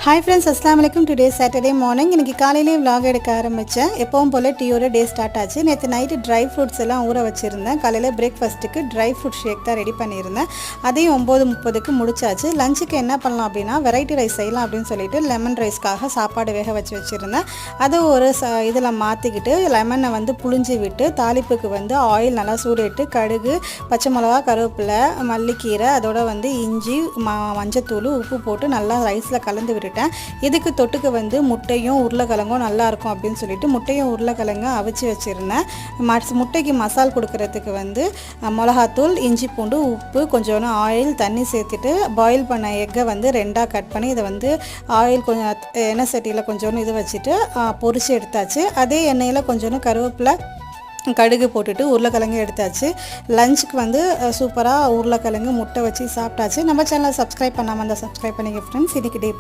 Hi friends, Assalamualaikum. Today is Saturday morning. இன்னைக்கு காலையிலே vlog எடுக்க ஆரம்பிச்சேன். எப்பவும் போல டீயோட டே ஸ்டார்ட் ஆச்சு. நேத்து நைட் ட்ரை ஃப்ரூட்ஸ் எல்லாம் ஊற வச்சிருந்தேன். காலையில பிரேக்ஃபாஸ்ட்டுக்கு ட்ரை ஃப்ரூட் ஷேக் தான் ரெடி பண்ணியிருந்தேன். அதையும் 9:30க்கு முடிச்சாச்சு. லஞ்சுக்கு என்ன பண்ணலாம் அப்படின்னா வெரைட்டி ரைஸ் செய்யலாம் அப்படின்னு சொல்லிட்டு லெமன் ரைஸ்க்காக சாப்பாடு வேக வச்சிருந்தேன். அதை ஒரு இதில் மாற்றிக்கிட்டு லெமனை புழிஞ்சு விட்டு தாளிப்புக்கு ஆயில் நல்லா சூடிட்டு கடுகு, பச்சை மிளகா, கருவேப்பிலை, மல்லிக்கீரை, அதோட இஞ்சி, மஞ்சத்தூள், உப்பு போட்டு நல்லா ரைஸில் கலந்து விட்டுட்டேன். இதுக்கு தொட்டுக்கு முட்டையும் உருளைக்கிழங்கும் நல்லா இருக்கும் அப்படின்னு சொல்லிட்டு முட்டையும் உருளைக்கிழங்கும் அவிச்சு வச்சிருந்தேன். முட்டைக்கு மசால் கொடுக்கறதுக்கு மிளகாத்தூள், இஞ்சி பூண்டு, உப்பு, கொஞ்சோண்டு ஆயில், தண்ணி சேர்த்துட்டு பாயில் பண்ண எக்கை ரெண்டாக கட் பண்ணி இதை ஆயில் கொஞ்சம் எண்ணெய் சட்டியில் கொஞ்சோண்டு இது வச்சுட்டு பொரிச்சு எடுத்தாச்சு. அதே எண்ணெயில் கொஞ்சோண்டு கருவேப்பிலை, கடுகு போட்டுட்டு உருளைக்கிழங்கு எடுத்தாச்சு. லஞ்சுக்கு சூப்பராக உருளைக்கிழங்கு முட்டை வச்சு சாப்பிட்டாச்சு. நம்ம சேனலை சப்ஸ்கிரைப் பண்ணாமல் இருந்தால் சப்ஸ்கிரைப் பண்ணிக்க ஃப்ரெண்ட்ஸ். இன்றைக்கி டே